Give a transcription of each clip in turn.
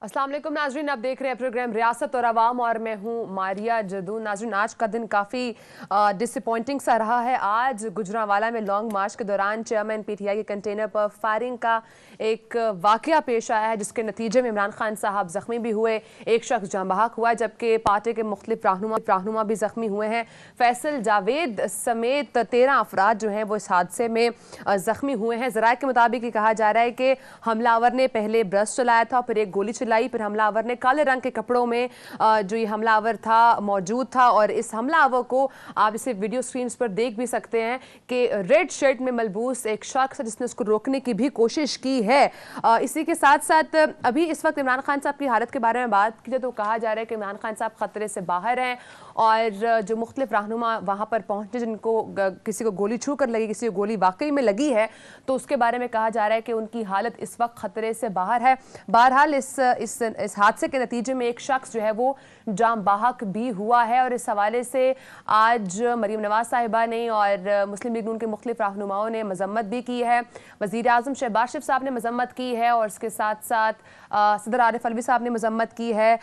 अस्सलाम वालेकुम नाजरीन, आप देख रहे हैं प्रोग्राम रियासत और आवाम और मैं हूं मारिया जदू। नाजरीन, आज का दिन काफ़ी डिसअपॉइंटिंग सा रहा है। आज गुजरांवाला में लॉन्ग मार्च के दौरान चेयरमैन पीटीआई के कंटेनर पर फायरिंग का एक वाकया पेश आया है, जिसके नतीजे में इमरान खान साहब जख्मी भी हुए, एक शख्स जाँ बहक हुआ, जबकि पार्टी के मुख्तलिफ रहनुमा भी जख्मी हुए हैं। फैसल जावेद समेत 13 अफराद जो हैं वो इस हादसे में जख्मी हुए हैं। ज़राए के मुताबिक ये कहा जा रहा है कि हमलावर ने पहले ब्रश चलाया था, फिर एक गोली चलाई, फिर हमलावर ने काले रंग के कपड़ों में जो ये हमलावर था मौजूद था। और इस हमलावर को आप इसे वीडियो स्क्रीन पर देख भी सकते हैं कि रेड शर्ट में मलबूस एक शख्स है जिसने उसको रोकने की भी कोशिश की है। इसी के साथ साथ अभी इस वक्त इमरान खान साहब की हालत के बारे में बात की जाए तो कहा जा रहा है कि इमरान खान साहब खतरे से बाहर हैं और जो मुख्तलिफ रहनुमा वहाँ पर पहुँचे जिनको किसी को गोली छू कर लगी, किसी को गोली वाकई में लगी है, तो उसके बारे में कहा जा रहा है कि उनकी हालत इस वक्त खतरे से बाहर है। बहरहाल इस हादसे के नतीजे में एक शख्स जो है वो जाम बाहक भी हुआ है और इस हवाले से आज मरीम नवाज साहिबा ने और मुस्लिम लीग नून के मुख्तलिफ रहनुमाओं ने मजम्मत भी की है। वज़ीर आज़म शहबाज शरीफ साहब ने मजम्मत की है और इसके साथ साथ सदर आरिफ अलवी साहब ने मजम्मत की है।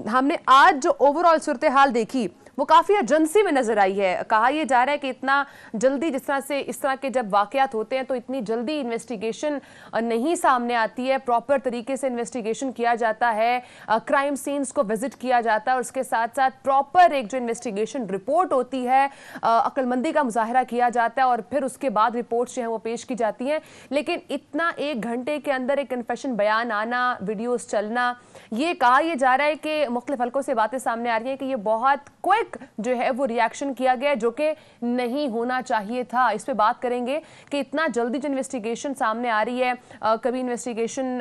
हमने आज जो ओवरऑल सूरत हाल देखी वो काफ़ी अर्जेंसी में नज़र आई है। कहा यह जा रहा है कि इतना जल्दी जिस तरह से इस तरह के जब वाक़यात होते हैं तो इतनी जल्दी इन्वेस्टिगेशन नहीं सामने आती है, प्रॉपर तरीके से इन्वेस्टिगेशन किया जाता है, क्राइम सीन्स को विजिट किया जाता है और उसके साथ साथ प्रॉपर एक जो इन्वेस्टिगेशन रिपोर्ट होती है अक्लमंदी का मुजाहरा किया जाता है और फिर उसके बाद रिपोर्ट्स जो हैं वो पेश की जाती हैं। लेकिन इतना 1 घंटे के अंदर एक कन्फेशन बयान आना, वीडियोज़ चलना, ये कहा यह जा रहा है कि मुख्तलिफ हल्कों से बातें सामने आ रही हैं कि ये बहुत क्विक जो है वो रिएक्शन किया गया जो कि नहीं होना चाहिए था। इस पे बात करेंगे कि इतना जल्दी जो इन्वेस्टिगेशन सामने आ रही है, कभी इन्वेस्टिगेशन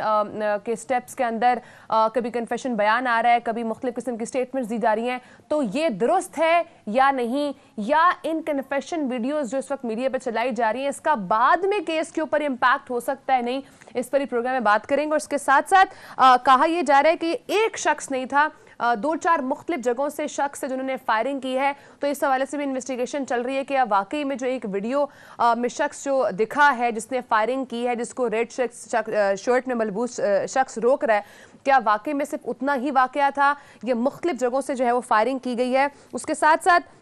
के स्टेप्स के अंदर कभी कन्फेशन बयान आ रहा है, कभी मुख्तलिफ किस्म की स्टेटमेंट्स दी जा रही हैं, तो ये दुरुस्त है या नहीं, या इन कन्फेशन वीडियोस जो इस वक्त मीडिया पर चलाई जा रही हैं इसका बाद में केस के ऊपर इम्पैक्ट हो सकता है नहीं, इस पर ही प्रोग्राम में बात करेंगे। और इसके साथ साथ कहा यह जा रहा है कि एक शख्स नहीं था, 2-4 मुख्तलिफ जगहों से शख्स है जिन्होंने फायरिंग की है, तो इस हवाले से भी इन्वेस्टिगेशन चल रही है कि अब वाकई में जो एक वीडियो में शख्स जो दिखा है जिसने फायरिंग की है, जिसको रेड शर्ट में मलबूस शख्स रोक रहा है, क्या वाकई में सिर्फ उतना ही वाकया था, ये मुख्तलिफ जगहों से जो है वो फायरिंग की गई है। उसके साथ साथ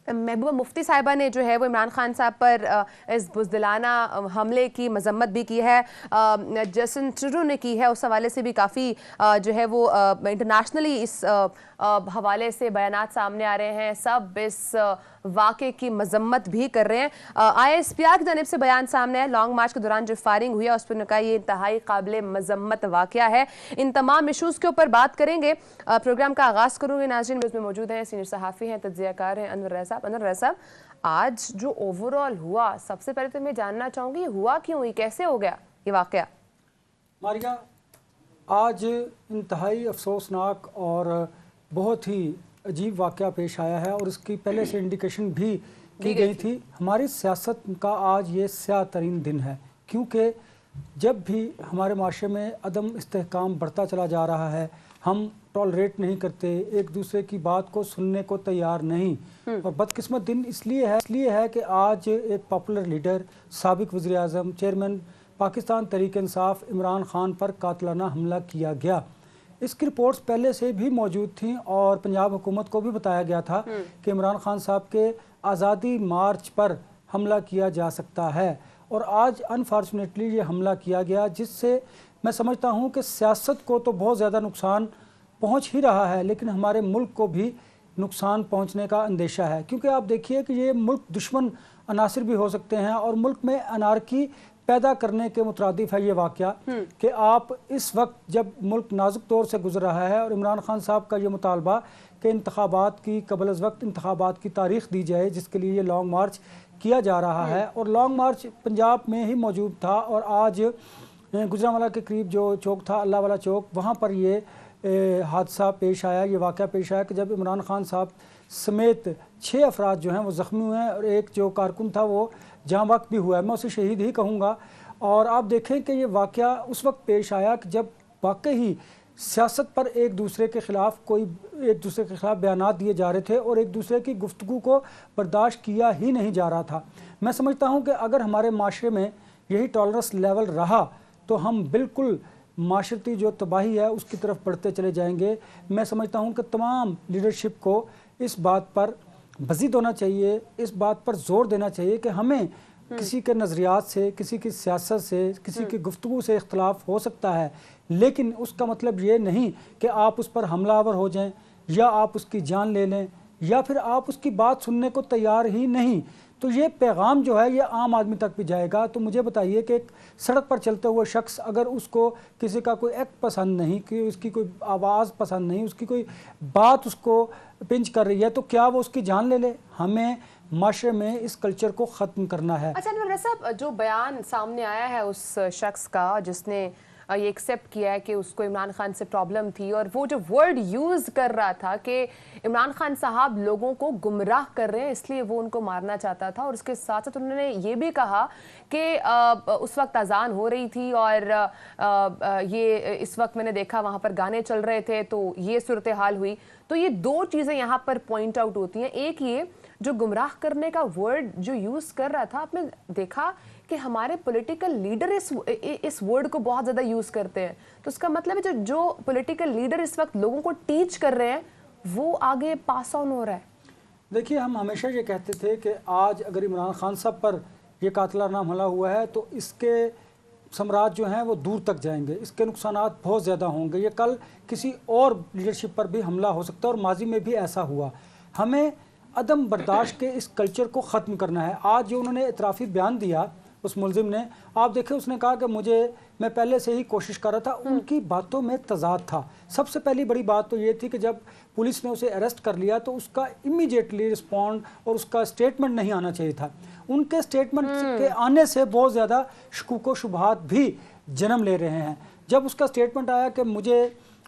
महबूबा मुफ्ती साहिबा ने जो है वो इमरान खान साहब पर इस बुज़दिलाना हमले की मजम्मत भी की है, जसन ट्रूडो ने की है, उस हवाले से भी काफ़ी जो है वो इंटरनेशनली इस हवाले से बयानात सामने आ रहे हैं, सब इस वाक़े की मजम्मत भी कर रहे हैं। ISPR की जानिब से बयान सामने है, लॉन्ग मार्च के दौरान जो फायरिंग हुई है उस पर कहा ये इंतहाई काबिल मजम्मत वाक़या है। इन तमाम इशूज़ के ऊपर बात करेंगे। प्रोग्राम का आगाज़ करूँगी नाज़रीन, उसमें मौजूद हैं सीनियर सहाफ़ी हैं, तज्ज़ियाकार हैं अनवर रज़ा साहब। अनवर रज़ा साहब, आज जो ओवरऑल हुआ, सबसे पहले तो मैं जानना चाहूँगी हुआ क्यों, हुई कैसे हो गया ये वाक़या? मारिया, आज इंतहाई अफसोसनाक और बहुत ही अजीब वाक़या पेश आया है और इसकी पहले से इंडिकेशन भी की गई थी। हमारी सियासत का आज ये स्याह तरीन दिन है, क्योंकि जब भी हमारे माशरे में अदम इस्तेहकाम बढ़ता चला जा रहा है, हम टॉलरेट नहीं करते, एक दूसरे की बात को सुनने को तैयार नहीं। और बदकिस्मत दिन इसलिए है कि आज एक पॉपुलर लीडर, साबिक वज़ीर आज़म, चेयरमैन पाकिस्तान तहरीक इंसाफ इमरान खान पर कातलाना हमला किया गया। इसकी रिपोर्ट्स पहले से भी मौजूद थीं और पंजाब हुकूमत को भी बताया गया था कि इमरान खान साहब के आज़ादी मार्च पर हमला किया जा सकता है और आज अनफॉर्चुनेटली ये हमला किया गया, जिससे मैं समझता हूँ कि सियासत को तो बहुत ज़्यादा नुकसान पहुँच ही रहा है, लेकिन हमारे मुल्क को भी नुकसान पहुँचने का अंदेशा है। क्योंकि आप देखिए कि ये मुल्क दुश्मन अनासिर भी हो सकते हैं और मुल्क में अनारकी पैदा करने के मुतरादिफ है ये वाक़या कि आप इस वक्त जब मुल्क नाजुक दौर से गुजर रहा है और इमरान खान साहब का ये मुतालबा कि इंतखाबात की कबल अज़ वक्त इंतखाबात की तारीख़ दी जाए, जिसके लिए ये लॉन्ग मार्च किया जा रहा है। और लॉन्ग मार्च पंजाब में ही मौजूद था और आज गुजरांवाला के करीब जो चौक था, अल्लाह वाला चौक, वहाँ पर ये हादसा पेश आया, ये वाक़या पेश आया कि जब इमरान खान साहब समेत 6 अफराद जो हैं वो ज़ख्मी हुए हैं और एक जो कारकुन था वो जाँ बहक भी हुआ है, मैं उसे शहीद ही कहूँगा। और आप देखें कि ये वाक़या उस वक्त पेश आया कि जब वाकई ही सियासत पर एक दूसरे के ख़िलाफ़ बयानात दिए जा रहे थे और एक दूसरे की गुफ्तगू को बर्दाश्त किया ही नहीं जा रहा था। मैं समझता हूँ कि अगर हमारे माशरे में यही टॉलरेंस लेवल रहा तो हम बिल्कुल माशरती जो तबाही है उसकी तरफ बढ़ते चले जाएंगे। मैं समझता हूँ कि तमाम लीडरशिप को इस बात पर बज़ीद होना चाहिए, इस बात पर ज़ोर देना चाहिए कि हमें किसी के नज़रियात से, किसी की सियासत से, किसी की गुफ्तगू से इख्तलाफ हो सकता है, लेकिन उसका मतलब ये नहीं कि आप उस पर हमलावर हो जाएं या आप उसकी जान ले लें या फिर आप उसकी बात सुनने को तैयार ही नहीं। तो ये पैगाम जो है ये आम आदमी तक भी जाएगा। तो मुझे बताइए कि एक सड़क पर चलते हुए शख्स अगर उसको किसी का कोई एक्ट पसंद नहीं, कि उसकी कोई आवाज़ पसंद नहीं, उसकी कोई बात उसको पिंच कर रही है, तो क्या वो उसकी जान ले ले? हमें माशरे में इस कल्चर को ख़त्म करना है। अच्छा अनवर साहब, जो बयान सामने आया है उस शख्स का जिसने ये एक्सेप्ट किया है कि उसको इमरान खान से प्रॉब्लम थी, और वो जो वर्ड यूज़ कर रहा था कि इमरान खान साहब लोगों को गुमराह कर रहे हैं इसलिए वो उनको मारना चाहता था, और उसके साथ साथ उन्होंने ये भी कहा कि उस वक्त अजान हो रही थी और ये इस वक्त मैंने देखा वहाँ पर गाने चल रहे थे तो ये सूरत हाल हुई। तो ये दो चीज़ें यहाँ पर पॉइंट आउट होती हैं। एक ये जो गुमराह करने का वर्ड जो यूज़ कर रहा था, आपने देखा कि हमारे पॉलिटिकल लीडर इस वर्ड को बहुत ज़्यादा यूज़ करते हैं। तो उसका मतलब है जो पॉलिटिकल लीडर इस वक्त लोगों को टीच कर रहे हैं वो आगे पास ऑन हो रहा है। देखिए, हम हमेशा ये कहते थे कि आज अगर इमरान खान साहब पर ये कातिलाना हमला हुआ है तो इसके सम्राट जो हैं वो दूर तक जाएंगे, इसके नुकसानात बहुत ज़्यादा होंगे। ये कल किसी और लीडरशिप पर भी हमला हो सकता है और माजी में भी ऐसा हुआ। हमें अदम बर्दाश्त के इस कल्चर को ख़त्म करना है। आज जो उन्होंने इतराफ़ी बयान दिया उस मुलजिम ने, आप देखें उसने कहा कि मैं पहले से ही कोशिश कर रहा था। उनकी बातों में तज़ाद था। सबसे पहली बड़ी बात तो ये थी कि जब पुलिस ने उसे अरेस्ट कर लिया तो उसका इमीडिएटली रिस्पॉन्ड और उसका स्टेटमेंट नहीं आना चाहिए था। उनके स्टेटमेंट के आने से बहुत ज़्यादा शकूक व शुबहात भी जन्म ले रहे हैं। जब उसका स्टेटमेंट आया कि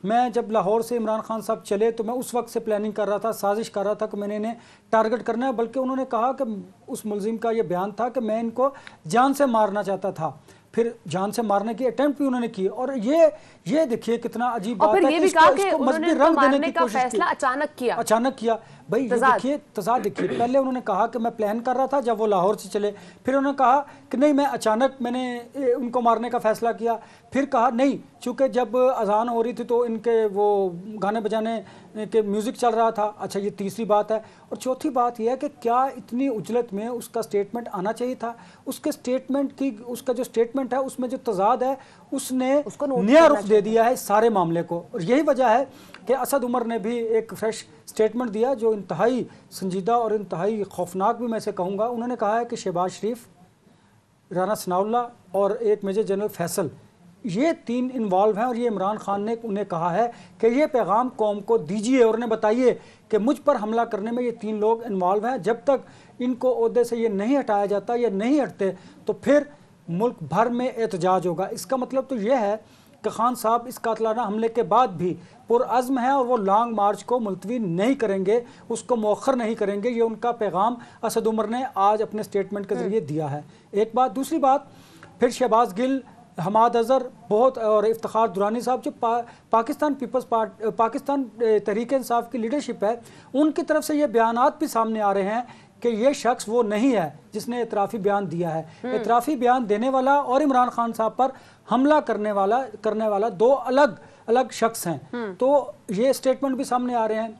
मैं जब लाहौर से इमरान खान साहब चले तो मैं उस वक्त से प्लानिंग कर रहा था, साजिश कर रहा था कि मैंने इन्हें टारगेट करना है, बल्कि उन्होंने कहा कि उस मुलजिम का ये बयान था कि मैं इनको जान से मारना चाहता था। फिर जान से मारने की अटेम्प्ट भी उन्होंने की। और ये देखिए कितना अजीब बात है कि इसको मजबूरी रंग देने की कोशिश की। अचानक किया भाई। ये देखिए तज़ाद देखिए, पहले उन्होंने कहा कि मैं प्लान कर रहा था जब वो लाहौर से चले, फिर उन्होंने कहा कि नहीं मैं अचानक मैंने उनको मारने का फैसला किया, फिर कहा नहीं चूँकि जब अजान हो रही थी तो इनके वो गाने बजाने के म्यूज़िक चल रहा था। अच्छा, ये तीसरी बात है। और चौथी बात यह है कि क्या इतनी उजलत में उसका स्टेटमेंट आना चाहिए था? उसके स्टेटमेंट की, उसका जो स्टेटमेंट है उसमें जो तज़ाद है उसने नया रुख दे दिया है सारे मामले को। और यही वजह है कि असद उमर ने भी एक फ्रेश स्टेटमेंट दिया जो इंतहाई संजीदा और इंतहाई खौफनाक भी मैं से कहूँगा। उन्होंने कहा है कि शहबाज शरीफ, राना सनाउल्लाह और एक मेजर जनरल फैसल, ये तीन इन्वॉल्व हैं और ये इमरान खान ने उन्हें कहा है कि ये पैगाम कौम को दीजिए और उन्हें बताइए कि मुझ पर हमला करने में ये तीन लोग इन्वॉल्व हैं। जब तक इनको ओहदे से ये नहीं हटाया जाता या नहीं हटते तो फिर मुल्क भर में एहतजाज होगा। इसका मतलब तो ये है कि खान साहब इस कातलाना हमले के बाद भी पुरअज़्म हैं और वो लॉन्ग मार्च को मुलतवी नहीं करेंगे, उसको मौखर नहीं करेंगे। ये उनका पैगाम असद उमर ने आज अपने स्टेटमेंट के ज़रिए दिया है। एक बात। दूसरी बात, फिर शहबाज गिल, हमाद अज़हर बहुत और इफ्तिखार दुरानी साहब जो पाकिस्तान तहरीक इंसाफ की लीडरशिप है, उनकी तरफ से ये बयानात भी सामने आ रहे हैं कि ये शख्स वो नहीं है जिसने इतराफ़ी बयान दिया है। इतराफ़ी बयान देने वाला और इमरान खान साहब पर हमला करने वाला दो अलग अलग शख्स हैं। तो ये स्टेटमेंट भी सामने आ रहे हैं।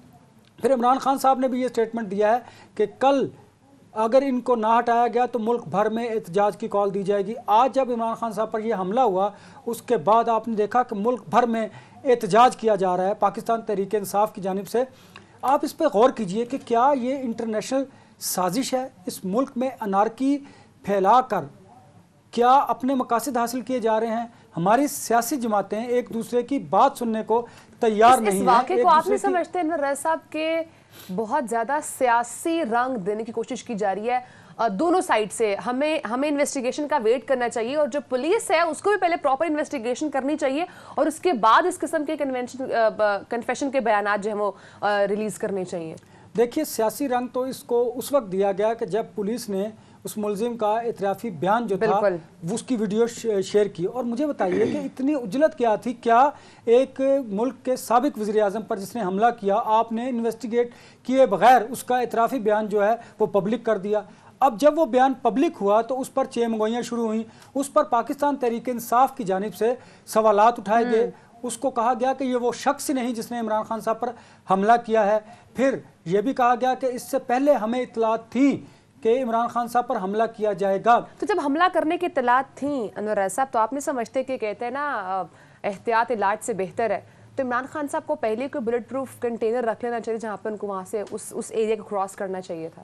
फिर इमरान खान साहब ने भी ये स्टेटमेंट दिया है कि कल अगर इनको ना हटाया गया तो मुल्क भर में एहतजाज की कॉल दी जाएगी। आज जब इमरान खान साहब पर यह हमला हुआ उसके बाद आपने देखा कि मुल्क भर में एहतजाज किया जा रहा है पाकिस्तान तहरीक इंसाफ की जानिब से। आप इस पर गौर कीजिए कि क्या ये इंटरनेशनल साजिश है? इस मुल्क में अनारकी फैला कर क्या अपने मकासद हासिल किए जा रहे हैं? हमारी सियासी जमातें एक दूसरे की बात सुनने को तैयार नहीं है। इस वाक़े को आप नहीं समझते अनवर साहब के बहुत ज़्यादा सियासी रंग देने की कोशिश की जा रही है दोनों साइड से? हमें इन्वेस्टिगेशन का वेट करना चाहिए और जो पुलिस है उसको भी पहले प्रॉपर इन्वेस्टिगेशन करनी चाहिए और उसके बाद इस किस्म के कन्फेशन के बयानात जो है वो रिलीज़ करने चाहिए। देखिए, सियासी रंग तो इसको उस वक्त दिया गया कि जब पुलिस ने उस मुलजिम का इतराफ़ी बयान जो था वो उसकी वीडियो शेयर की। और मुझे बताइए कि इतनी उजलत क्या थी? क्या एक मुल्क के साबिक वज़ीर आज़म पर जिसने हमला किया आपने इन्वेस्टिगेट किए बगैर उसका इतराफ़ी बयान जो है वो पब्लिक कर दिया? اب جب وہ بیان پبلک ہوا تو اس پر چیمگوئیاں شروع ہوئیں، اس پر پاکستان تحریک انصاف کی جانب سے سوالات اٹھائے گئے، اس کو کہا گیا کہ یہ وہ شخص نہیں جس نے عمران خان صاحب پر حملہ کیا ہے. پھر یہ بھی کہا گیا کہ اس سے پہلے ہمیں اطلاعات تھیں کہ عمران خان صاحب پر حملہ کیا جائے گا. تو جب حملہ کرنے کی اطلاعات تھیں انور ریاض صاحب، تو آپ نہیں سمجھتے کہ کہتے ہیں نا احتیاط علاج سے بہتر ہے، تو عمران خان صاحب کو پہلے کوئی بلٹ پروف کنٹینر رکھ لینا چاہیے جہاں پہ ان کو وہاں سے اس ایریا کو کراس کرنا چاہیے تھا؟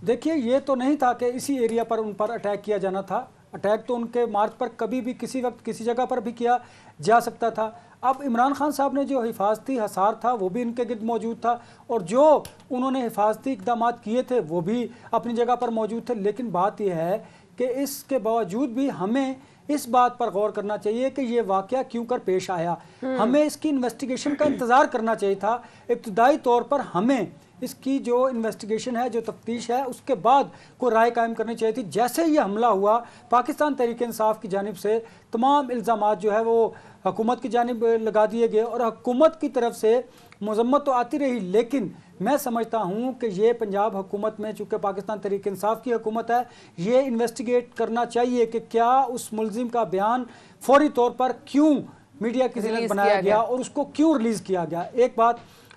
دیکھیے یہ تو نہیں تھا کہ اسی ایریا پر ان پر اٹیک کیا جانا تھا، اٹیک تو ان کے مارچ پر کبھی بھی کسی وقت کسی جگہ پر بھی کیا جا سکتا تھا. اب عمران خان صاحب نے جو حفاظتی حصار تھا وہ بھی ان کے گرد موجود تھا، اور جو انہوں نے حفاظتی اقدامات کیے تھے وہ بھی اپنی جگہ پر موجود تھے. لیکن بات یہ ہے کہ اس کے باوجود بھی ہمیں اس بات پر غور کرنا چاہیے کہ یہ واقعہ کیوں کر پیش آیا. ہمیں اس کی انویسٹیگیشن کا انتظار کرنا چاہیے تھا. ابتدائی طور پر ہمیں اس کی جو انویسٹیگیشن ہے، جو تفتیش ہے، اس کے بعد کوئی رائے قائم کرنی چاہیے تھی. جیسے یہ حملہ ہوا، پاکستان تحریک انصاف کی جانب سے تمام الزامات جو ہے وہ حکومت کی جانب لگا دیے گئے، اور حکومت کی طرف سے مذمت تو آتی رہی. لیکن میں سمجھتا ہوں کہ یہ پنجاب حکومت میں، چونکہ پاکستان تحریک انصاف کی حکومت ہے، یہ انویسٹیگیٹ کرنا چاہیے کہ کیا اس ملزم کا بیان فوری طور پر کیوں میڈیا کی ذمہ بنایا گیا اور اس کو کیوں ریلیز کیا گیا. ایک بات.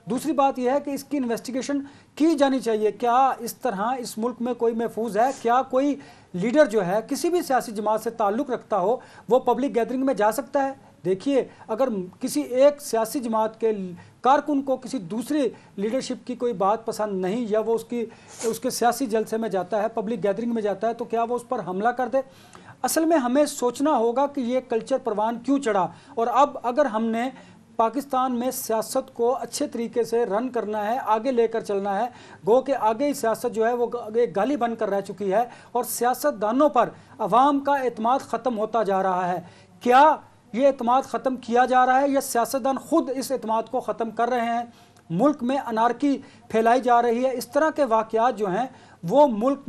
دوسری بات یہ ہے کہ اس کی انویسٹیگیشن کی جانی چاہیے. کیا اس طرح اس ملک میں کوئی محفوظ ہے؟ کیا کوئی لیڈر جو ہے کسی بھی سیاسی جماعت سے تعلق رکھتا ہو وہ پبلک گیدرنگ میں جا سکتا ہے؟ دیکھیے، اگر کسی ایک سیاسی جماعت کے کارکن کو کسی دوسری لیڈرشپ کی کوئی بات پسند نہیں، یا وہ اس کے سیاسی جلسے میں جاتا ہے، پبلک گیدرنگ میں جاتا ہے، تو کیا وہ اس پر حملہ کر دے؟ اصل میں ہمیں سوچنا ہوگا کہ یہ کلچر پروان کیوں چڑھا. اور اب اگر ہم نے پاکستان میں سیاست کو اچھے طریقے سے رن کرنا ہے، آگے لے کر چلنا ہے، گو کہ آگے ہی سیاست جو ہے وہ ایک گالی بن کر رہ چکی ہے، اور سیاست دانوں پر عوام کا اعتماد ختم ہوتا جا رہا ہے. کیا یہ اعتماد ختم کیا جا رہا ہے یا سیاستدان خود اس اعتماد کو ختم کر رہے ہیں؟ ملک میں انارکی پھیلائی جا رہی ہے. اس طرح کے واقعات جو ہیں وہ ملک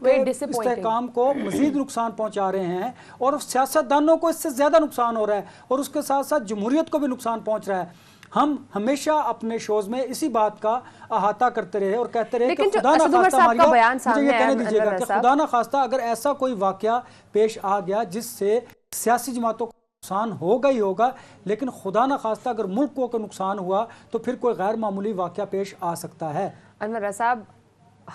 کے استحکام کو مزید نقصان پہنچا رہے ہیں، اور سیاستدانوں کو اس سے زیادہ نقصان ہو رہا ہے، اور اس کے ساتھ ساتھ جمہوریت کو بھی نقصان پہنچ رہا ہے. ہم ہمیشہ اپنے شوز میں اسی بات کا احاطہ کرتے رہے اور کہتے رہے کہ خدا نہ خواستہ، مجھے یہ کہنے دیجیے گا کہ خدا نہ خواستہ اگر ایسا کوئی واقعہ پیش آ گیا جس سے سیاسی جماعتوں کو نقصان ہوگا ہی ہوگا، لیکن خدا نہ خواستہ اگر ملک کو نقصان ہوا تو پھر کوئی غیر معمولی واقعہ پیش آ سکتا ہے. انور صاحب،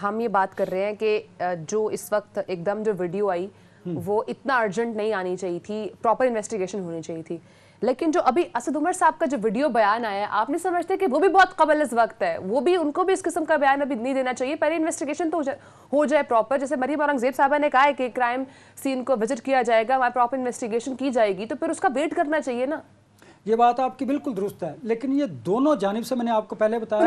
ہم یہ بات کر رہے ہیں کہ جو اس وقت ایک دم جو ویڈیو آئی وہ اتنا ارجنٹ نہیں آنی چاہیے تھی، پراپر انویسٹیگیشن ہونی چاہیے تھی. لیکن جو ابھی اسد عمر صاحب کا جو ویڈیو بیان آیا ہے، آپ نہیں سمجھتے کہ وہ بھی بہت قبل از وقت ہے؟ وہ بھی، ان کو بھی اس قسم کا بیان ابھی نہیں دینا چاہیے. پہلے انویسٹیگیشن تو ہو جائے پراپر. جیسے مریم اورنگزیب صاحبہ نے کہا ہے کہ کرائم سین کو وزٹ کیا جائے گا، وہاں پراپر انویسٹیگیشن کی جائے گی، تو پھر اس کا ویٹ کرنا چاہیے نا. یہ بات آپ کی بالکل درست ہے، لیکن یہ دونوں جانب سے میں نے آپ کو پہلے بتایا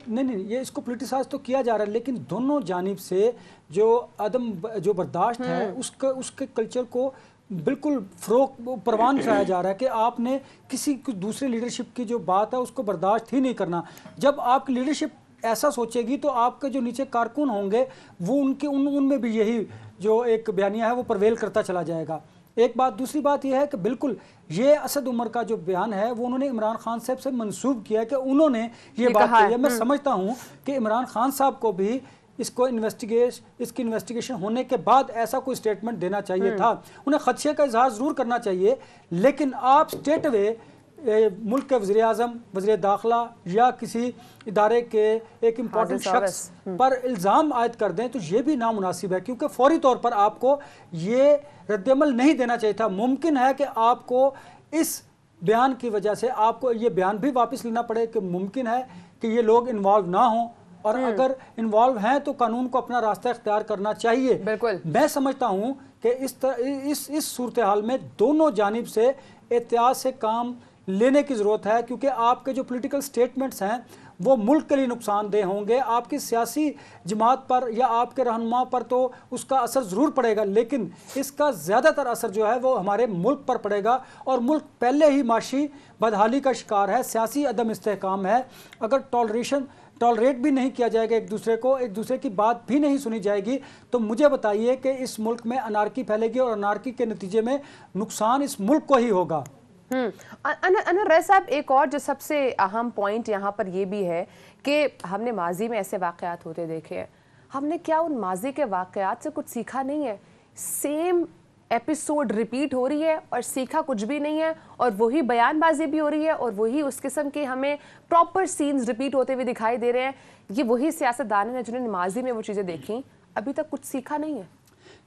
نہیں، یہ اس کو پولیٹیسائز تو کیا جا رہا ہے، لیکن دونوں جانب سے جو برداشت ہے اس کے کلچر کو بالکل فروغ پروان چڑھایا جا رہا ہے کہ آپ نے کسی دوسرے لیڈرشپ کی جو بات ہے اس کو برداشت ہی نہیں کرنا. جب آپ کی لیڈرشپ ایسا سوچے گی تو آپ کے جو نیچے کارکن ہوں گے وہ ان میں بھی یہی جو ایک بیانیہ ہے وہ پرویل کرتا چلا جائے گا. ایک بات. دوسری بات یہ ہے کہ بالکل یہ اسد عمر کا جو بیان ہے وہ انہوں نے عمران خان صاحب سے منسوب کیا ہے کہ انہوں نے یہ بات کہی ہے. میں سمجھتا ہوں کہ عمران خان صاحب کو بھی اس کی انویسٹیگیشن ہونے کے بعد ایسا کوئی سٹیٹمنٹ دینا چاہیے تھا. انہیں خدشے کا اظہار ضرور کرنا چاہیے، لیکن آپ سٹیٹ وے ملک کے وزیر اعظم، وزیر داخلہ یا کسی ادارے کے ایک امپورٹنٹ شخص پر الزام عائد کر دیں تو یہ بھی نامناسب ہے، کیونکہ فوری طور پر آپ کو یہ رد عمل نہیں دینا چاہیے تھا. ممکن ہے کہ آپ کو اس بیان کی وجہ سے آپ کو یہ بیان بھی واپس لینا پڑے، کہ ممکن ہے کہ یہ لوگ انوالو نہ ہوں، اور اگر انوالو ہیں تو قانون کو اپنا راستہ اختیار کرنا چاہیے. میں سمجھتا ہوں کہ اس صورتحال میں دونوں جانب سے احتیاط سے کام لینے کی ضرورت ہے، کیونکہ آپ کے جو پولیٹیکل سٹیٹمنٹس ہیں وہ ملک کے لیے نقصان دہ ہوں گے. آپ کی سیاسی جماعت پر یا آپ کے رہنما پر تو اس کا اثر ضرور پڑے گا، لیکن اس کا زیادہ تر اثر جو ہے وہ ہمارے ملک پر پڑے گا، اور ملک پہلے ہی معاشی بدحالی کا شکار ہے، سیاسی عدم استحکام ہے. اگر ٹالریٹ بھی نہیں کیا جائے گا ایک دوسرے کی بات بھی نہیں سنی جائے گی، تو مجھے بتائیے کہ اس ملک میں انارکی پھیلے گی، اور انارکی کے نتیجے میں نقصان اس ملک کو ہی ہوگا. انور ریاض صاحب، ایک اور جو سب سے اہم پوائنٹ یہاں پر یہ بھی ہے کہ ہم نے ماضی میں ایسے واقعات ہوتے دیکھے ہیں. ہم نے کیا ان ماضی کے واقعات سے کچھ سیکھا نہیں ہے؟ سیم ایپیسوڈ ریپیٹ ہو رہی ہے اور سیکھا کچھ بھی نہیں ہے، اور وہی بیان بازی بھی ہو رہی ہے، اور وہی اس قسم کے ہمیں پراپر سینز ریپیٹ ہوتے ہوئے دکھائی دے رہے ہیں. یہ وہی سیاستدان ہیں جنہوں نے ماضی میں وہ چیزیں دیکھیں، ابھی تک کچھ سیکھا نہیں ہے.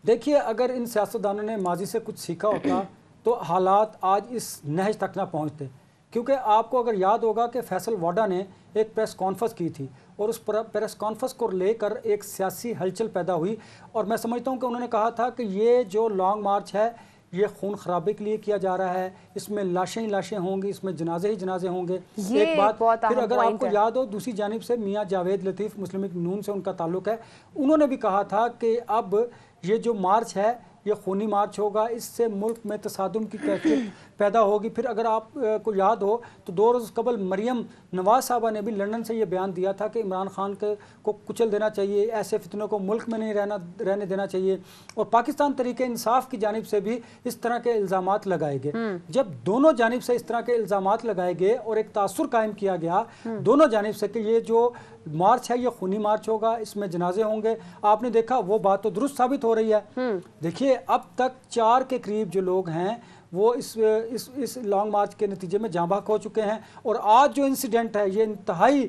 دیکھیے اگر ان سیاستدانوں نے ماضی سے کچھ سیکھا ہوتا تو حالات آج اس نہج تک نہ پہنچتے. کیونکہ آپ کو اگر یاد ہوگا کہ فیصل واڈا نے ایک پریس کانفرنس کی تھی اور اس پریس کانفرنس کو لے کر ایک سیاسی ہلچل پیدا ہوئی، اور میں سمجھتا ہوں کہ انہوں نے کہا تھا کہ یہ جو لانگ مارچ ہے یہ خون خرابے کے لیے کیا جا رہا ہے، اس میں لاشیں ہی لاشیں ہوں گی، اس میں جنازے ہی جنازے ہوں گے. ایک بات پھر اگر آپ کو یاد ہو، دوسری جانب سے میاں جاوید لطیف مسلم لیگ نون سے ان کا تعلق ہے، انہوں نے بھی کہا تھا کہ اب یہ جو مارچ ہے یہ خونی مارچ ہوگا، اس سے ملک میں تصادم کی کیفیت پیدا ہوگی. پھر اگر آپ کو یاد ہو تو 2 روز قبل مریم نواز صاحبہ نے بھی لندن سے یہ بیان دیا تھا کہ عمران خان کو کچل دینا چاہیے، ایسے فتنوں کو ملک میں نہیں رہنے دینا چاہیے. اور پاکستان تحریک انصاف کی جانب سے بھی اس طرح کے الزامات لگائے گئے. جب دونوں جانب سے اس طرح کے الزامات لگائے گئے اور ایک تاثر قائم کیا گیا دونوں جانب سے کہ یہ جو مارچ ہے یہ خونی مارچ ہوگا، اس میں جنازے ہوں گے، آپ نے دیکھا وہ بات تو درست ثابت ہو رہی ہے. دیکھیے اب تک 4 کے قریب جو لوگ ہیں وہ اس لانگ مارچ کے نتیجے میں جاں بحق ہو چکے ہیں. اور آج جو انسیڈنٹ ہے یہ انتہائی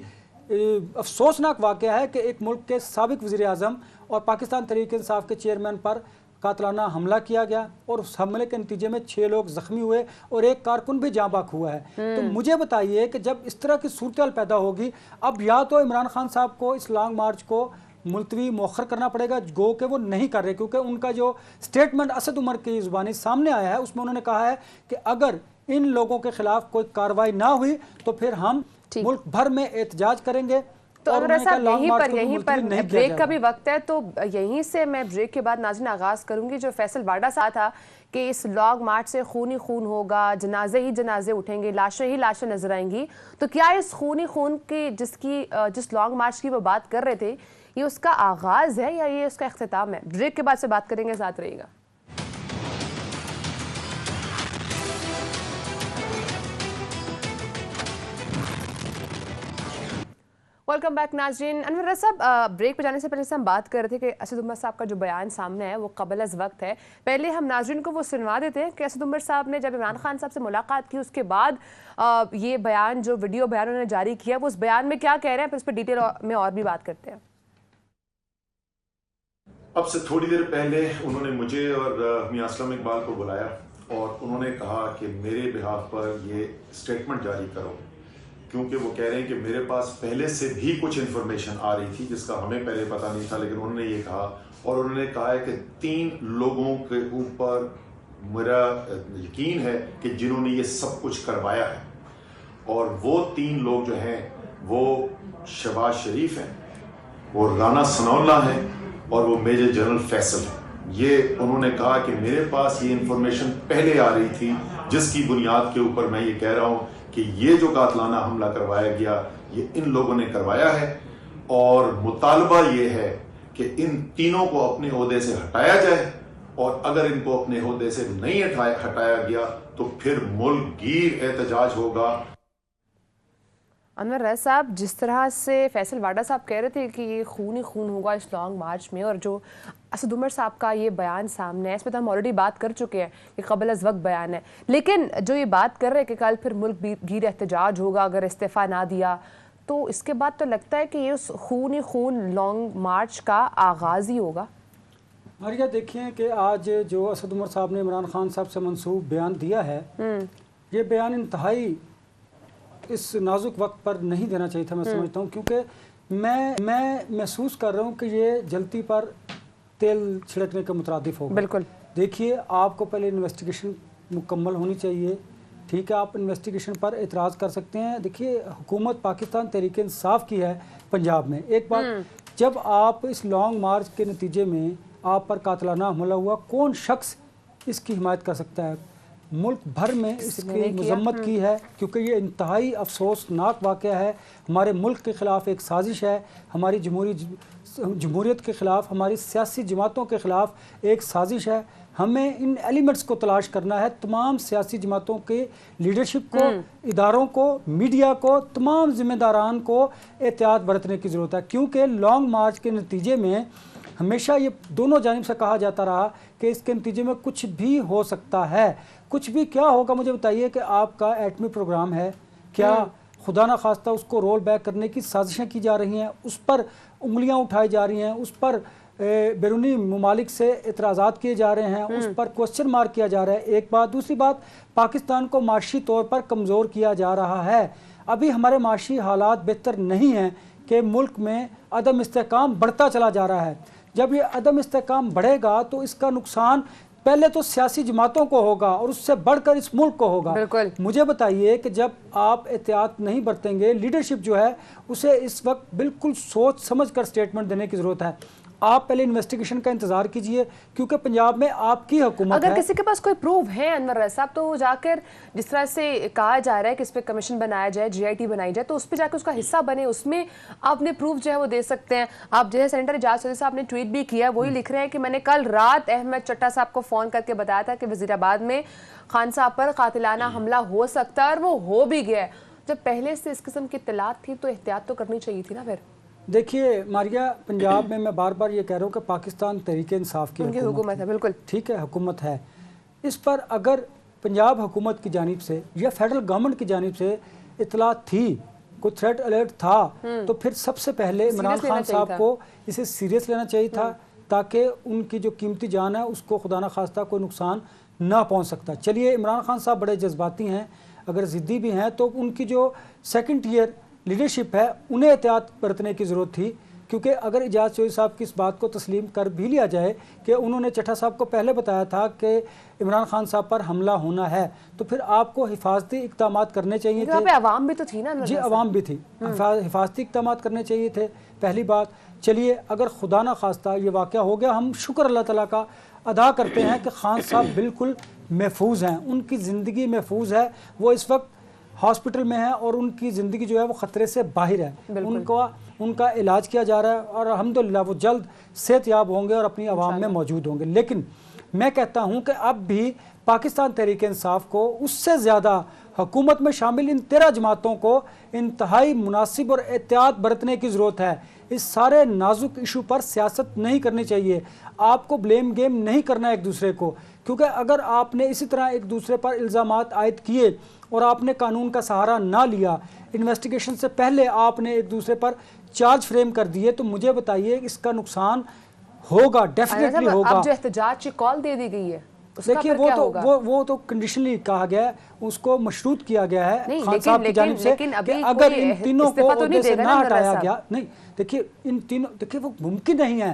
افسوسناک واقعہ ہے کہ ایک ملک کے سابق وزیر اعظم اور پاکستان تحریک انصاف کے چیئرمین پر قاتلانہ حملہ کیا گیا اور اس حملے کے نتیجے میں 6 لوگ زخمی ہوئے اور ایک کارکن بھی جاں بحق ہوا ہے. تو مجھے بتائیے کہ جب اس طرح کی صورتحال پیدا ہوگی، اب یا تو عمران خان صاحب کو اس لانگ مارچ کو ملتوی مؤخر کرنا پڑے گا، گو کہ وہ نہیں کر رہے، کیونکہ ان کا جو سٹیٹمنٹ اسد عمر کی زبانی سامنے آیا ہے اس میں انہوں نے کہا ہے کہ اگر ان لوگوں کے خلاف کوئی کارروائی نہ ہوئی تو پھر ہم ملک بھر میں احتجاج کریں گے. تو اگر صاحب یہیں پر بریک کا بھی وقت ہے، تو یہیں سے میں بریک کے بعد ناظرین آغاز کروں گی. جو فیصل واڈا صاحب تھا کہ اس لانگ مارچ سے خون ہی خون ہوگا، جنازے ہی جنازے اٹھیں گے، لاشیں ہی لاشیں نظر آئیں گی، تو کیا اس خونی خون کی جس لانگ مارچ کی وہ بات کر رہے تھے یہ اس کا آغاز ہے یا یہ اس کا اختتام ہے؟ بریک کے بعد سے بات کریں گے، ساتھ رہیے گا. ویلکم بیک ناظرین. انور رضا صاحب، بریک پہ جانے سے پہلے ہم بات کر رہے تھے کہ اسد عمر صاحب کا جو بیان سامنے ہے وہ قبل از وقت ہے. پہلے ہم ناظرین کو وہ سنوا دیتے ہیں کہ اسد عمر صاحب نے جب عمران خان صاحب سے ملاقات کی اس کے بعد یہ بیان، جو ویڈیو بیان انہوں نے جاری کیا، وہ اس بیان میں کیا کہہ رہے ہیں، پھر اس پہ ڈیٹیل میں اور بھی بات کرتے ہیں. اب سے تھوڑی دیر پہلے انہوں نے مجھے اور میاں اسلم اقبال کو بلایا اور انہوں نے کہا کہ میرے بہاف پر یہ سٹیٹمنٹ جاری کرو، کیونکہ وہ کہہ رہے ہیں کہ میرے پاس پہلے سے بھی کچھ انفارمیشن آ رہی تھی جس کا ہمیں پہلے پتہ نہیں تھا، لیکن انہوں نے یہ کہا. اور انہوں نے کہا ہے کہ 3 لوگوں کے اوپر میرا یقین ہے کہ جنہوں نے یہ سب کچھ کروایا ہے، اور وہ 3 لوگ جو ہیں وہ شہباز شریف ہیں، وہ رانا ثناء اللہ ہیں، اور وہ میجر جنرل فیصل ہیں. یہ انہوں نے کہا کہ میرے پاس یہ انفارمیشن پہلے آ رہی تھی جس کی بنیاد کے اوپر میں یہ کہہ رہا ہوں کہ یہ جو قاتلانہ حملہ کروایا گیا یہ ان لوگوں نے کروایا ہے، اور مطالبہ یہ ہے کہ ان تینوں کو اپنے عہدے سے ہٹایا جائے، اور اگر ان کو اپنے عہدے سے نہیں ہٹایا گیا تو پھر ملک گیر احتجاج ہوگا. انور رضا صاحب، جس طرح سے فیصل واڈا صاحب کہہ رہے تھے کہ یہ خون ہی خون ہوگا اس لانگ مارچ میں، اور جو اسد عمر صاحب کا یہ بیان سامنے ہے اس پہ تو ہم آلریڈی بات کر چکے ہیں کہ قبل از وقت بیان ہے، لیکن جو یہ بات کر رہے ہیں کہ کل پھر ملک گیر احتجاج ہوگا اگر استعفیٰ نہ دیا، تو اس کے بعد تو لگتا ہے کہ یہ اس خون ہی خون لانگ مارچ کا آغاز ہی ہوگا. ماریہ دیکھیں کہ آج جو اسد عمر صاحب نے عمران خان صاحب سے منسوب بیان دیا ہے، یہ بیان انتہائی اس نازک وقت پر نہیں دینا چاہیے تھا، میں سمجھتا ہوں، کیونکہ میں محسوس کر رہا ہوں کہ یہ جلتی پر تیل چھڑکنے کے مترادف ہوگا. بالکل. دیکھیے آپ کو پہلے انویسٹیگیشن مکمل ہونی چاہیے، ٹھیک ہے، آپ انویسٹیگیشن پر اعتراض کر سکتے ہیں. دیکھیے حکومت پاکستان تحریک انصاف کی ہے پنجاب میں. ایک بات، جب آپ اس لانگ مارچ کے نتیجے میں آپ پر قاتلانہ حملہ ہوا، کون شخص اس کی حمایت کر سکتا ہے؟ ملک بھر میں اس کی مذمت کی ہے، کیونکہ یہ انتہائی افسوسناک واقعہ ہے. ہمارے ملک کے خلاف ایک سازش ہے، ہماری جمہوریت کے خلاف، ہماری سیاسی جماعتوں کے خلاف ایک سازش ہے. ہمیں ان ایلیمنٹس کو تلاش کرنا ہے. تمام سیاسی جماعتوں کے لیڈرشپ کو, اداروں کو, میڈیا کو, تمام ذمہ داران کو احتیاط برتنے کی ضرورت ہے, کیونکہ لانگ مارچ کے نتیجے میں ہمیشہ یہ دونوں جانب سے کہا جاتا رہا کہ اس کے نتیجے میں کچھ بھی ہو سکتا ہے. کچھ بھی کیا ہوگا مجھے بتائیے کہ آپ کا ایٹمی پروگرام ہے, کیا خدا نہ خواستہ اس کو رول بیک کرنے کی سازشیں کی جا رہی ہیں, اس پر انگلیاں اٹھائی جا رہی ہیں, اس پر بیرونی ممالک سے اعتراضات کیے جا رہے ہیں, اس پر کوسچن مارک کیا جا رہا ہے. ایک بات. دوسری بات, پاکستان کو معاشی طور پر کمزور کیا جا رہا ہے. ابھی ہمارے معاشی حالات بہتر نہیں ہیں کہ ملک میں عدم استحکام بڑھتا چلا جا رہا ہے. جب یہ عدم استحکام بڑھے گا تو اس کا نقصان پہلے تو سیاسی جماعتوں کو ہوگا اور اس سے بڑھ کر اس ملک کو ہوگا. مجھے بتائیے کہ جب آپ احتیاط نہیں برتیں گے, لیڈرشپ جو ہے اسے اس وقت بالکل سوچ سمجھ کر سٹیٹمنٹ دینے کی ضرورت ہے. آپ پہلے انویسٹیگیشن کا انتظار کیجئے, کیونکہ پنجاب میں آپ کی حکومت ہے. اگر کسی کے پاس کوئی پروف ہے انور رضا صاحب, تو وہ جا کر جس طرح سے کہا جا رہا ہے کہ اس پہ کمیشن بنایا جائے, جی آئی ٹی بنائی جائے, تو اس پہ جا کے اس کا حصہ بنے, اس میں آپ نے پروف جو ہے وہ دے سکتے ہیں. آپ جو ہے سینیٹر اعجاز چودھری صاحب نے ٹویٹ بھی کیا, وہی لکھ رہے ہیں کہ میں نے کل رات احمد چٹا صاحب کو فون کر کے بتایا تھا کہ وزیر آباد میں خان صاحب پر قاتلانہ حملہ ہو سکتا ہے, اور وہ ہو بھی گیا. جب پہلے سے اس قسم کی اطلاعات تھی تو احتیاط تو کرنی چاہیے تھی نا. پھر دیکھیے ماریہ, پنجاب میں بار بار یہ کہہ رہا ہوں کہ پاکستان تحریک انصاف کی حکومت ہے. بالکل ٹھیک ہے, حکومت ہے. اس پر اگر پنجاب حکومت کی جانب سے یا فیڈرل گورنمنٹ کی جانب سے اطلاع تھی, کوئی تھریٹ الرٹ تھا, تو پھر سب سے پہلے عمران خان صاحب کو اسے سیریس لینا چاہیے تھا, تاکہ ان کی جو قیمتی جان ہے اس کو خدا نہ خواستہ کوئی نقصان نہ پہنچ سکتا. چلیے, عمران خان صاحب بڑے جذباتی ہیں, اگر ضدی بھی ہیں, تو ان کی جو سیکنڈ ٹیئر لیڈرشپ ہے انہیں احتیاط برتنے کی ضرورت تھی. کیونکہ اگر اعجاز چودھری صاحب کی اس بات کو تسلیم کر بھی لیا جائے کہ انہوں نے چٹھا صاحب کو پہلے بتایا تھا کہ عمران خان صاحب پر حملہ ہونا ہے, تو پھر آپ کو حفاظتی اقدامات کرنے چاہیے تھے. یہاں پہ عوام بھی تو تھی نا. جی, عوام بھی تھی, حفاظتی اقدامات کرنے چاہیے تھے, پہلی بات. چلیے, اگر خدا نہ خواستہ یہ واقعہ ہو گیا, ہم شکر اللہ تعالیٰ کا ادا کرتے ہیں کہ خان صاحب بالکل محفوظ ہیں, ان کی زندگی محفوظ ہے, وہ اس وقت ہاسپٹل میں ہے اور ان کی زندگی جو ہے وہ خطرے سے باہر ہے. ان کا علاج کیا جا رہا ہے اور الحمدللہ وہ جلد صحت یاب ہوں گے اور اپنی عوام میں موجود ہوں گے. لیکن میں کہتا ہوں کہ اب بھی پاکستان تحریک انصاف کو اس سے زیادہ حکومت میں شامل ان 13 جماعتوں کو انتہائی مناسب اور احتیاط برتنے کی ضرورت ہے. اس سارے نازک ایشو پر سیاست نہیں کرنی چاہیے. آپ کو بلیم گیم نہیں کرنا ایک دوسرے کو, کیونکہ اگر آپ نے اسی طرح ایک دوسرے پر الزامات عائد کیے اور آپ نے قانون کا سہارا نہ لیا, انویسٹیگیشن سے پہلے آپ نے ایک دوسرے پر چارج فریم کر دیے, تو مجھے بتائیے اس کا نقصان ہوگا, ڈیفینیٹلی ہوگا. اب جو احتجاج کی کال دے دی گئی ہے, دیکھیے وہ تو کنڈیشنلی کہا گیا ہے, اس کو مشروط کیا گیا ہے خان صاحب کی جانب سے کہ اگر ان تینوں کو عہدے سے نہ ہٹایا گیا. نہیں دیکھیے, ان تینوں, دیکھیے وہ ممکن نہیں ہے.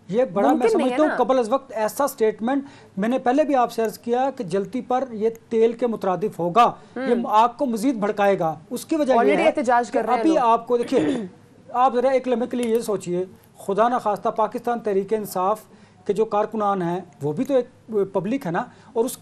یہ بڑا میں سمجھتا ہوں قبل از وقت ایسا سٹیٹمنٹ, میں نے پہلے بھی آپ سے عرض کیا کہ جلتی پر یہ تیل کے مترادف ہوگا, یہ آگ کو مزید بھڑکائے گا. اس کی وجہ یہ ہے کہ ابھی آپ کو دیکھیے, آپ ذرا ایک لمحے کے لیے یہ سوچئے, خدا نہ خواستہ پاکستان تحریک انصاف کہ جو کارکنان ہیں وہ بھی تو ایک پبلک ہے نا, اور اس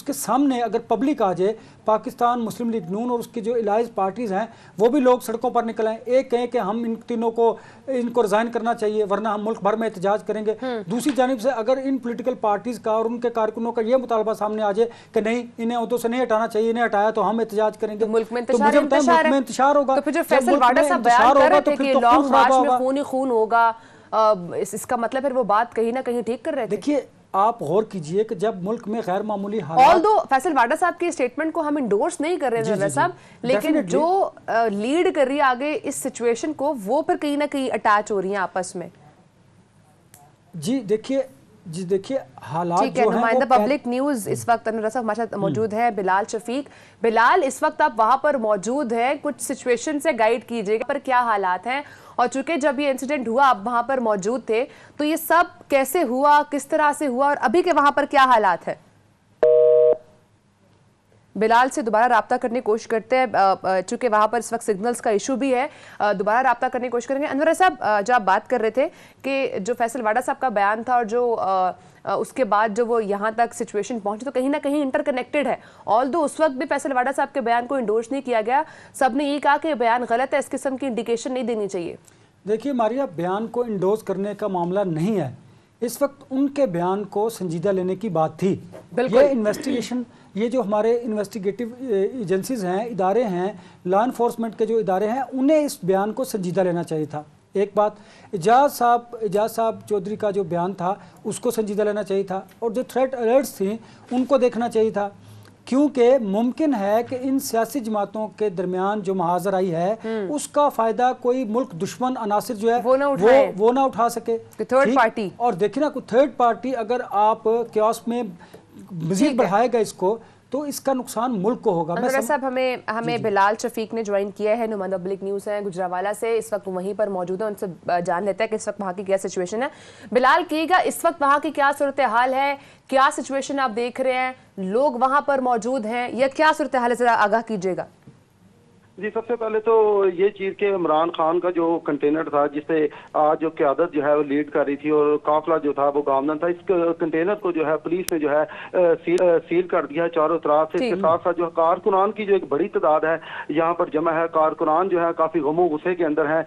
کے سامنے اگر پبلک آ جائے, پاکستان مسلم لیگ نون اور اس کی جو الائز پارٹیز ہیں وہ بھی لوگ سڑکوں پر نکل آئیں, ایک کہیں کہ ہم ان تینوں کو ریزائن کرنا چاہیے ورنہ ہم ملک بھر میں احتجاج کریں گے. دوسری جانب سے اگر ان پولیٹیکل پارٹیز کا اور ان کے کارکنوں کا یہ مطالبہ سامنے آ جائے کہ نہیں, انہیں عہدوں سے نہیں ہٹانا چاہیے, انہیں ہٹایا تو ہم احتجاج کریں گے, ملک میں انتشار ہوگا. تو پھر جو فیصل واڈا صاحب بیان کر رہے تھے کہ لانگ مارچ میں خون ہی خون ہوگا, اس کا مطلب پھر وہ بات کہیں نہ کہیں ٹھیک کر رہے تھے. دیکھیے, آپ غور کیجئے کہ جب ملک میں غیر معمولی حالات, آلدو فیصل واڈا صاحب کی سٹیٹمنٹ کو ہم انڈورس نہیں کر رہے ہیں صاحب, لیکن جو لیڈ کر رہی ہے آگے اس سچویشن کو, وہ پھر کہیں نہ کہیں اٹیچ ہو رہی ہیں آپس میں. جی دیکھیے حالات ٹھیک ہے, نمائندہ پبلک نیوز اس وقت انور صاحب ہمارے ساتھ موجود ہے بلال شفیق. بلال, اس وقت آپ وہاں پر موجود ہیں, کچھ سچویشن سے گائیڈ کیجئے گا پر کیا حالات ہیں, اور چونکہ جب یہ انسیڈنٹ ہوا آپ وہاں پر موجود تھے, تو یہ سب کیسے ہوا, کس طرح سے ہوا, اور ابھی کے وہاں پر کیا حالات ہیں؟ بلال سے دوبارہ رابطہ کرنے کی کوشش کرتے ہیں, چونکہ وہاں پر اس وقت سگنلز کا ایشو بھی ہے, دوبارہ رابطہ کرنے کی کوشش کریں گے. انور صاحب, جو آپ بات کر رہے تھے کہ جو فیصل واڈا صاحب کا بیان تھا اور جو اس کے بعد جو وہ یہاں تک سچویشن پہنچی, تو کہیں نہ کہیں انٹر کنیکٹڈ ہے. آلدو اس وقت بھی فیصل واڈا صاحب کے بیان کو انڈورس نہیں کیا گیا, سب نے یہ کہا کہ بیان غلط ہے, اس قسم کی انڈیکیشن نہیں دینی چاہیے. دیکھیے ماریہ, بیان کو انڈورس کرنے کا معاملہ نہیں ہے, इस वक्त उनके बयान को संजीदा लेने की बात थी। बिल्कुल। ये इन्वेस्टिगेशन, ये जो हमारे इन्वेस्टिगेटिव एजेंसीज हैं, इदारे हैं, लॉ इन्फोर्समेंट के जो इदारे हैं, उन्हें इस बयान को संजीदा लेना चाहिए था। एक बात, एजाज साहब चौधरी का जो बयान था उसको संजीदा लेना चाहिए था, और जो थ्रेट अलर्ट्स थी उनको देखना चाहिए था, क्योंकि मुमकिन है कि इन सियासी जमातों के दरमियान जो महाजर आई है उसका फ़ायदा कोई मुल्क दुश्मन अनासिर जो है वो ना उठा सके, थर्ड पार्टी। और देखिए ना, कोई थर्ड पार्टी अगर आप क्योस में मजीद बढ़ाएगा इसको, तो इसका नुकसान मुल्क को होगा। अनुराग साहब, हमें बिलाल शफीक ने ज्वाइन किया है, नुमाइंदा पब्लिक न्यूज़ है गुजरावाला से, इस वक्त वहीं पर मौजूद है, उनसे जान लेते हैं कि इस वक्त वहाँ की क्या सिचुएशन है। बिलाल, कहिएगा इस वक्त वहाँ की क्या सूरत हाल है, क्या सिचुएशन आप देख रहे हैं, लोग वहाँ पर मौजूद हैं या क्या सूरत हाल है, जरा आगाह कीजिएगा। जी, सबसे पहले तो ये चीज़ कि इमरान खान का जो कंटेनर था जिससे आज जो क़यादत जो है वो लीड कर रही थी और काफिला जो था वो गामदन था, इस कंटेनर को जो है पुलिस ने जो है सील कर दिया है चारों तरफ से। इसके साथ साथ जो कारकुनान की जो एक बड़ी तादाद है यहाँ पर जमा है, कारकुनान जो है काफ़ी गमो गुस्से के अंदर है।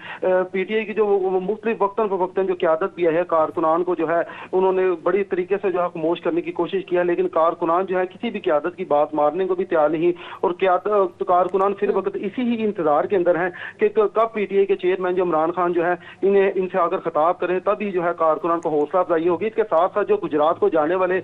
PTI की जो मुख्तलिफ वक्तन फ़वक्तन जो क़यादत भी है, कारकुनान को जो है उन्होंने बड़ी तरीके से जो है खामोश करने की कोशिश किया, लेकिन कारकुनान जो है किसी भी क़यादत की बात मारने को भी तैयार नहीं, और कारकुनान फिर वक्त इसी ही इंतजार के अंदर हैं कि कब PTI के चेयरमैन जो इमरान खान जो है इनसे आकर खिताब करें, तभी जो है कारकुनान को हौसला अफजाई होगी। इसके साथ साथ जो गुजरात को जाने वाले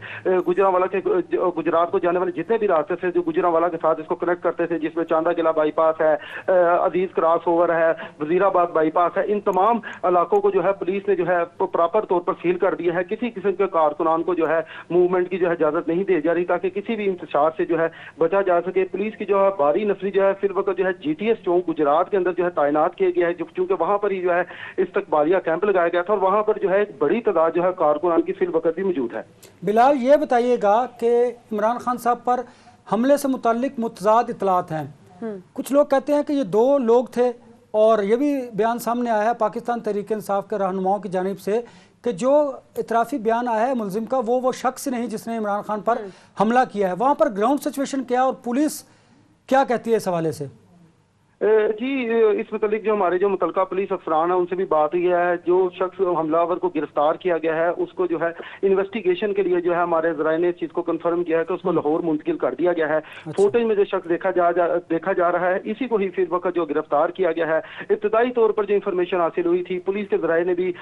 जितने भी रास्ते से जो गुजरांवाला के साथ इसको कनेक्ट करते थे, जिसमें चांदा किला बाईपास है, अजीज क्रॉस ओवर है, वजीराबाद बाईपास है, इन तमाम इलाकों को जो है पुलिस ने जो है प्रॉपर तौर पर सील कर दिया है। किसी किस्म के कारकुनान को जो है मूवमेंट की जो है इजाजत नहीं दी जा रही, ताकि किसी भी इंतशार से जो है बचा जा सके। पुलिस की जो है भारी नफरी जो है फिर वक्त जो है GTS चौक गुजरात के अंदर जो है तैनात किया गया है, क्योंकि वहां पर ही जो है इस्तकबालिया कैंप लगाया गया था, और वहां पर जो है एक बड़ी तादाद जो है कारकुनान की फिल वक्त भी मौजूद है। बिलाल, ये बताइएगा कि इमरान खान साहब पर हमले से मुताल्लिक मुतजाद इतलात हैं। कुछ लोग कहते हैं कि ये 2 लोग थे, और ये भी बयान सामने आया है पाकिस्तान तहरीक इंसाफ के रहनुमाओं की जानिब से कि जो इतराफ़ी बयान आया है मुलजिम का, वो शख्स नहीं जिसने इमरान खान पर हमला किया है। वहाँ पर ग्राउंड सिचुएशन क्या और पुलिस क्या कहती है इस हवाले से? जी, इस मतलब जो हमारे जो मुतलका पुलिस अफसरान है उनसे भी बात हुई है। जो शख्स हमलावर को गिरफ्तार किया गया है उसको जो है इन्वेस्टिगेशन के लिए जो है हमारे ज़राए ने इस चीज़ को कंफर्म किया है कि उसको लाहौर मुंतकिल कर दिया गया है। फुटेज में जो शख्स देखा जा रहा है इसी को ही फिर वक्त जो गिरफ्तार किया गया है। इब्तदाई तौर पर जो इंफॉर्मेशन हासिल हुई थी, पुलिस के ज़राए ने भी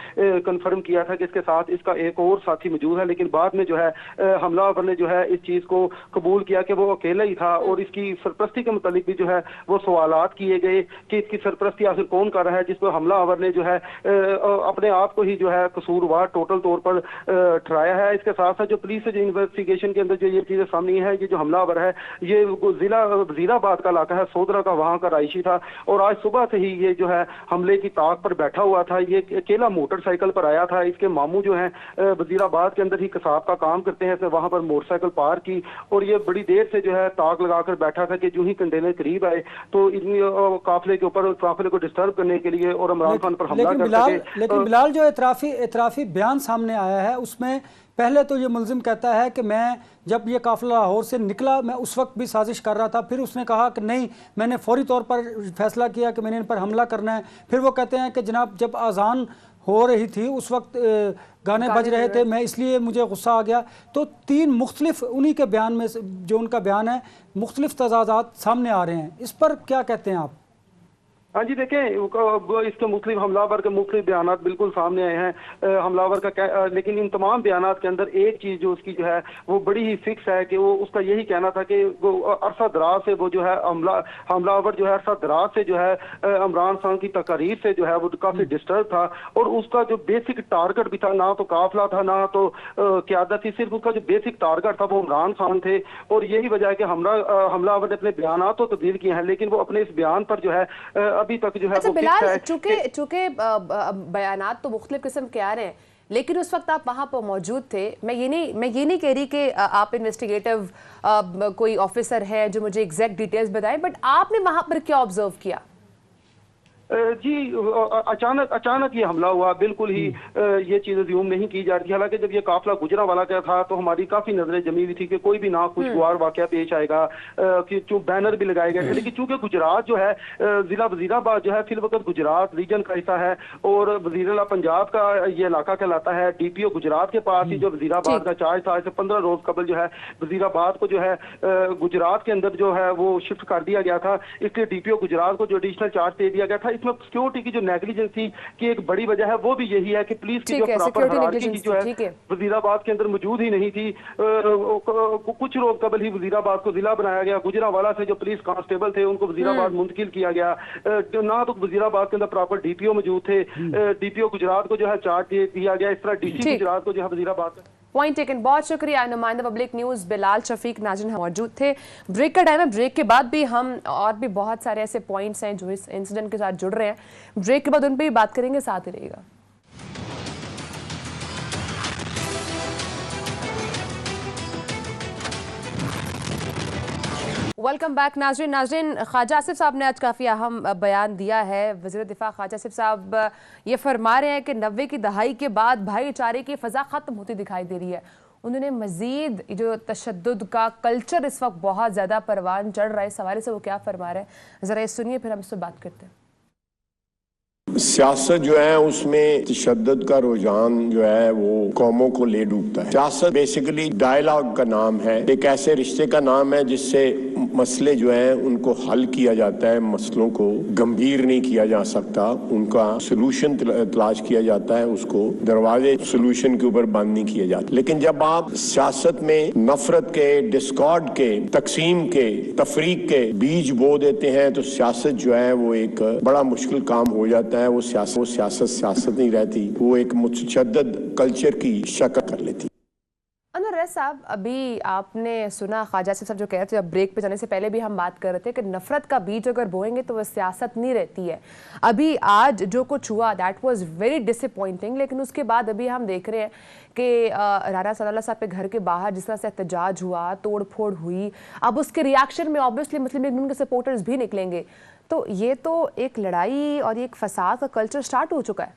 कंफर्म किया था कि इसके साथ इसका एक और साथी मौजूद है, लेकिन बाद में जो है हमलावर ने जो है इस चीज़ को कबूल किया कि वो अकेला ही था, और इसकी सरपरस्ती के मुतालिक भी जो है वो सवालात किए गए कि इसकी सरपरस्ती आखिर कौन कर रहा है, जिस पर हमलावर ने जो है अपने आप को ही जो है कसूरवार टोटल तौर पर ठहराया है। इसके साथ साथ जो पुलिस से जो इन्वेस्टिगेशन के अंदर जो ये चीजें सामने है, ये जो हमलावर है ये जिला वजीराबाद का इलाका है, सोदरा का, वहां का रहायशी था, और आज सुबह से ही ये जो है हमले की ताक पर बैठा हुआ था। ये अकेला मोटरसाइकिल पर आया था। इसके मामू जो है वजीराबाद के अंदर ही कसाब का काम करते हैं, इसने वहां पर मोटरसाइकिल पार की, और ये बड़ी देर से जो है ताक लगाकर बैठा था कि जो ही कंटेनर करीब आए तो काफिले के ऊपर काफिले को डिस्टर्ब करने के लिए और इमरान खान पर हमला कर सके। लेकिन बिलाल, जो इतराफी बयान सामने आया है उसमें पहले तो ये मुलजिम कहता है कि मैं जब ये काफिला लाहौर से निकला मैं उस वक्त भी साजिश कर रहा था, फिर उसने कहा कि नहीं, मैंने फौरी तौर पर फैसला किया कि मैंने इन पर हमला करना है। फिर वो कहते हैं कि जनाब जब अजान हो रही थी उस वक्त गाने बज रहे थे, मैं इसलिए मुझे गुस्सा आ गया। तो 3 मुख्तलिफ उन्हीं के बयान में जो उनका बयान है मुख्तलिफ तजादात सामने आ रहे हैं, इस पर क्या कहते हैं आप? हाँ जी, देखें इसके मुख्तलिफ हमलावर के मुख्तलिफ बयान बिल्कुल सामने आए हैं हमलावर का, लेकिन इन तमाम बयान के अंदर एक चीज़ जो उसकी जो है वो बड़ी ही फिक्स है कि वो उसका यही कहना था कि वो अरसा दराज से वो जो है हमलावर जो है अरसा दराज से जो है इमरान खान की तकारीर से जो है वो काफ़ी डिस्टर्ब था, और उसका जो बेसिक टारगेट भी था, ना तो काफिला था ना तो क़यादत थी, सिर्फ उसका जो बेसिक टारगेट था वो इमरान खान थे। और यही वजह है कि हमलावर ने अपने बयान तो तब्दील किए हैं, लेकिन वो अपने इस बयान पर जो है अभी तक जो है अच्छा बिलाल, चूंकि बयानात तो मुख्तलिफ किस्म के आ रहे हैं, लेकिन उस वक्त आप वहां पर मौजूद थे। मैं ये नहीं कह रही कि आप इन्वेस्टिगेटिव कोई ऑफिसर है जो मुझे एग्जैक्ट डिटेल्स बताएं, बट आपने वहां पर क्या ऑब्जर्व किया? जी अचानक ये हमला हुआ, बिल्कुल ही ये चीज अज्यूम नहीं की जा रही। हालांकि जब ये काफिला गुजरांवाला का था तो हमारी काफी नजरें जमी हुई थी कि कोई भी नाखुशगवार वाकया पेश आएगा, कि बैनर भी लगाए गए थे। लेकिन चूंकि गुजरात जो है, जिला वजीराबाद जो है फिल वक्त गुजरात रीजन का हिस्सा है और वजीर पंजाब का ये इलाका कहलाता है। DPO गुजरात के पास ही जो वजीराबाद का चार्ज था, ऐसे 15 रोज कबल जो है वजीराबाद को जो है गुजरात के अंदर जो है वो शिफ्ट कर दिया गया था। इसलिए DPO गुजरात को जो एडिशनल चार्ज दे दिया गया था। इसमें सिक्योरिटी की जो नेग्लिजेंस थी की एक बड़ी वजह है वो भी यही है कि पुलिस की जो प्रॉपर हायरार्की की जो है वजीराबाद के अंदर मौजूद ही नहीं थी। कुछ रोज कबल ही वजीराबाद को जिला बनाया गया। गुजरांवाला से जो पुलिस कांस्टेबल थे उनको वजीराबाद मुंतकिल किया गया। ना तो वजीराबाद के अंदर प्रॉपर DPO मौजूद थे, DPO गुजरात को जो है चार्ज दिया गया। इस तरह DC गुजरात को जो है वजीराबाद। पॉइंट टेकन, बहुत शुक्रिया। नुमाइंदा पब्लिक न्यूज़ बिलाल शफीक नाज़रीन मौजूद थे। ब्रेक का टाइम है, ब्रेक के बाद भी हम और भी बहुत सारे ऐसे पॉइंट्स हैं जो इस इंसिडेंट के साथ जुड़ रहे हैं। ब्रेक के बाद उन पर भी बात करेंगे, साथ ही रहिएगा। वेलकम बैक नाज़रीन। ख्वाजा आसिफ साहब ने आज काफ़ी अहम बयान दिया है। वज़ीर दिफा ख्वाजा आसिफ साहब ये फरमा रहे हैं कि 90 की दहाई के बाद भाईचारे की फ़ज़ा ख़त्म होती दिखाई दे रही है। उन्होंने मज़ीद जो तशद्दुद का कल्चर इस वक्त बहुत ज़्यादा परवान चढ़ रहा है, इस हवाले से वो क्या फरमा रहे हैं, ज़रा ये सुनिए, फिर हम इससे बात करते हैं। सियासत जो है उसमें तशद्दुद का रुझान जो है वो कौमों को ले डूबता है। सियासत बेसिकली डायलॉग का नाम है, एक ऐसे रिश्ते का नाम है जिससे मसले जो है उनको हल किया जाता है, मसलों को गंभीर नहीं किया जा सकता, उनका सोल्यूशन तलाश किया जाता है, उसको दरवाजे सोल्यूशन के ऊपर बंद नहीं किए जाते। लेकिन जब आप सियासत में नफरत के, डिस्कॉर्ड के, तकसीम के, तफरीक के बीज बो देते हैं तो सियासत जो है वो एक बड़ा मुश्किल काम हो जाता है। वो सियासत नहीं रहती, वो एक मुतशद्दिद कल्चर की शक्ल कर लेती। अनवर रैस साहब, अभी आपने सुना ख्वाजा साहब जो कह रहे थे, अब ब्रेक पे जाने से पहले भी हम बात कर रहे थे कि नफरत का बीज अगर बोएंगे तो वह सियासत नहीं रहती है। अभी आज जो कुछ हुआ दैट वाज वेरी डिसअपॉइंटिंग, लेकिन उसके बाद अभी हम देख रहे हैं कि राना सलाला साहब के घर के बाहर जिस तरह से एहतजाज हुआ, तोड़ फोड़ हुई, अब उसके रिएक्शन में ऑब्वियसली मुस्लिम लीग नून के सपोर्टर्स भी निकलेंगे। तो ये तो एक लड़ाई और एक फसाद का कल्चर स्टार्ट हो चुका है।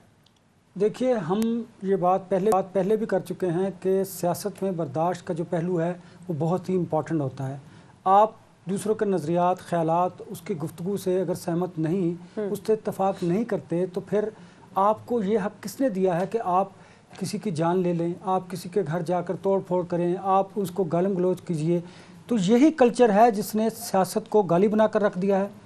देखिए, हम ये बात पहले भी कर चुके हैं कि सियासत में बर्दाश्त का जो पहलू है वो बहुत ही इम्पॉर्टेंट होता है। आप दूसरों के नज़रियात, ख्यालात, उसकी गुफ्तगू से अगर सहमत नहीं, उससे इत्तफाक नहीं करते तो फिर आपको ये हक़ किसने दिया है कि आप किसी की जान ले लें, आप किसी के घर जाकर तोड़ फोड़ करें, आप उसको गालिम गलौज कीजिए। तो यही कल्चर है जिसने सियासत को गाली बना कर रख दिया है।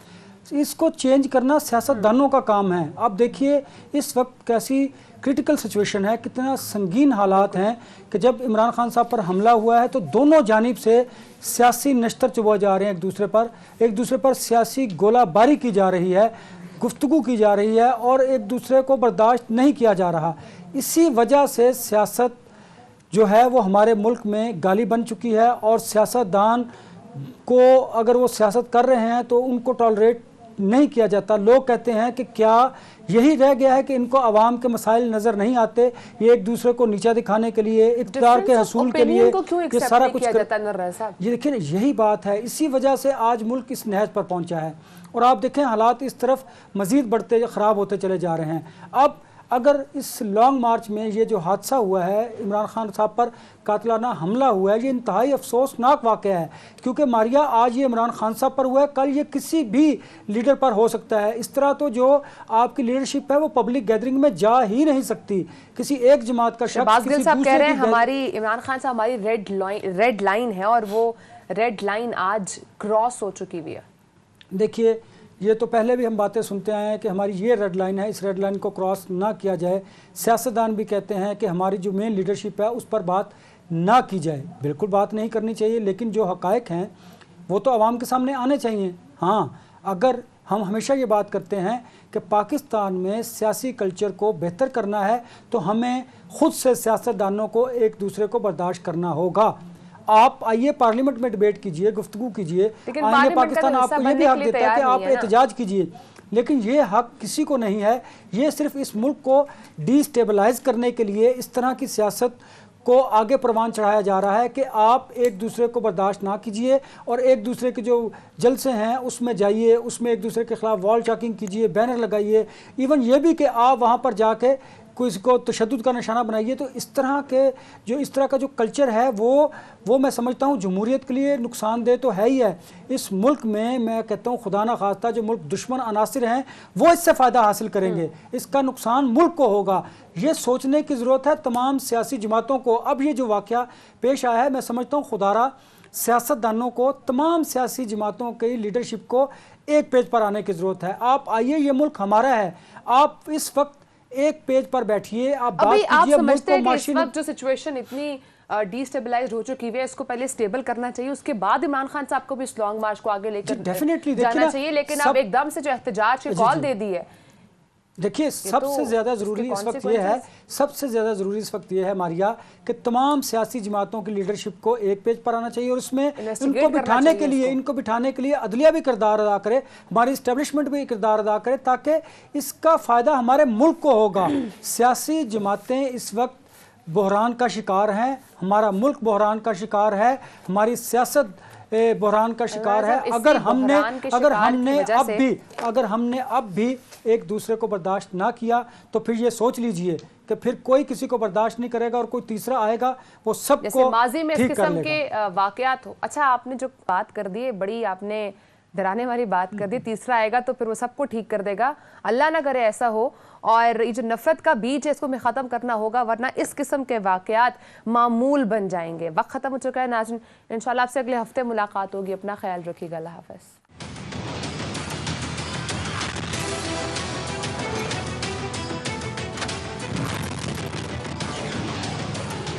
इसको चेंज करना सियासतदानों का काम है। अब देखिए इस वक्त कैसी क्रिटिकल सिचुएशन है, कितना संगीन हालात हैं कि जब इमरान खान साहब पर हमला हुआ है तो दोनों जानिब से सियासी नश्तर चुभा जा रहे हैं, एक दूसरे पर सियासी गोलाबारी की जा रही है, गुफ्तगू की जा रही है और एक दूसरे को बर्दाश्त नहीं किया जा रहा। इसी वजह से सियासत जो है वो हमारे मुल्क में गाली बन चुकी है और सियासतदान को अगर वो सियासत कर रहे हैं तो उनको टॉलरेट नहीं किया जाता। लोग कहते हैं कि क्या यही रह गया है कि इनको आवाम के मसाइल नज़र नहीं आते, ये एक दूसरे को नीचा दिखाने के लिए, इक़्तिदार के हसूल के लिए ये सारा कुछ ये देखिए यही बात है। इसी वजह से आज मुल्क इस नहज पर पहुंचा है और आप देखें हालात इस तरफ मज़ीद बढ़ते ख़राब होते चले जा रहे हैं। अब अगर इस लॉन्ग मार्च में ये जो हादसा हुआ है, इमरान खान साहब पर कातलाना हमला हुआ है, ये इंतहाई अफसोसनाक वाक़या है क्योंकि मारिया आज ये इमरान खान साहब पर हुआ है, कल ये किसी भी लीडर पर हो सकता है। इस तरह तो जो आपकी लीडरशिप है वो पब्लिक गैदरिंग में जा ही नहीं सकती। किसी एक जमात का शख्स किसी साहब कह रहे हैं हमारी इमरान खान साहब हमारी रेड लाइन है और वो रेड लाइन आज क्रॉस हो चुकी हुई है। देखिए ये तो पहले भी हम बातें सुनते आए हैं कि हमारी ये रेड लाइन है, इस रेड लाइन को क्रॉस ना किया जाए। सियासतदान भी कहते हैं कि हमारी जो मेन लीडरशिप है उस पर बात ना की जाए। बिल्कुल बात नहीं करनी चाहिए, लेकिन जो हक़ाइक़ हैं वो तो आवाम के सामने आने चाहिए। हाँ, अगर हम हमेशा ये बात करते हैं कि पाकिस्तान में सियासी कल्चर को बेहतर करना है तो हमें ख़ुद से सियासतदानों को एक दूसरे को बर्दाश्त करना होगा। आप आइए पार्लियामेंट में डिबेट कीजिए, गुफ्तगू कीजिए, आइए पाकिस्तान आपको ये भी हक देता है कि आप एहतजाज कीजिए, लेकिन ये हक किसी को नहीं है। ये सिर्फ इस मुल्क को डिस्टेबलाइज करने के लिए इस तरह की सियासत کو आगे परवान चढ़ाया जा रहा है कि आप एक दूसरे को बर्दाश्त ना कीजिए और एक दूसरे के जो जलसे हैं उसमें जाइए, उसमें एक दूसरे के खिलाफ वॉल चॉकिंग कीजिए, बैनर लगाइए, इवन ये भी कि आप वहाँ पर जाके किसी को तशद्दुद का निशाना बनाइए। तो इस तरह के इस तरह का जो कल्चर है वो मैं समझता हूँ जमहूरियत के लिए नुकसानदेह तो है ही है। इस मुल्क में मैं कहता हूँ खुदा ना खास्ता जो मुल्क दुश्मन अनासिर हैं वो इससे फ़ायदा हासिल करेंगे, इसका नुकसान मुल्क को होगा। ये सोचने की ज़रूरत है तमाम सियासी जमातों को। अब ये जो वाक़या पेश आया है, मैं समझता हूँ खुदारा सियासतदानों को, तमाम सियासी जमातों की लीडरशिप को एक पेज पर आने की ज़रूरत है। आप आइए, ये मुल्क हमारा है, आप इस वक्त एक पेज पर बैठिए, आप बात कीजिए। आप समझते हैं कि इस वक्त जो सिचुएशन इतनी डिस्टेबलाइज हो चुकी है, इसको पहले स्टेबल करना चाहिए, उसके बाद इमरान खान साहब को भी इस लॉन्ग मार्च को आगे लेकर जाना चाहिए, लेकिन अब एकदम से जो एहतजाज की कॉल दे दी है। देखिए, सबसे ज़्यादा ज़रूरी इस वक्त ये है, सबसे ज़्यादा ज़रूरी इस वक्त ये है मारिया कि तमाम सियासी जमातों की लीडरशिप को एक पेज पर आना चाहिए और उसमें इनको बिठाने के लिए अदलिया भी किरदार अदा करे, हमारी इस्टेब्लिशमेंट भी किरदार अदा करे, ताकि इसका फ़ायदा हमारे मुल्क को होगा। सियासी जमातें इस वक्त बहरान का शिकार हैं, हमारा मुल्क बहरान का शिकार है, हमारी सियासत बहरान का शिकार है। अगर हमने अब भी एक दूसरे को बर्दाश्त ना किया तो फिर ये सोच लीजिए कि फिर कोई किसी को बर्दाश्त नहीं करेगा और कोई तीसरा आएगा वो सबको माजी में इस किस्म के वाकयात हो। अच्छा, आपने जो बात कर दी है, बड़ी आपने डराने वाली बात कर दी, तीसरा आएगा तो फिर वो सबको ठीक कर देगा। अल्लाह ना करे ऐसा हो, और ये जो नफरत का बीज है इसको हमें ख़त्म करना होगा, वरना इस किस्म के वाकयात मामूल बन जाएंगे। वक्त ख़त्म हो चुका है नाज़रीन, इंशाल्लाह आपसे अगले हफ्ते मुलाकात होगी। अपना ख्याल रखिएगा। अल्लाह हाफ़िज़।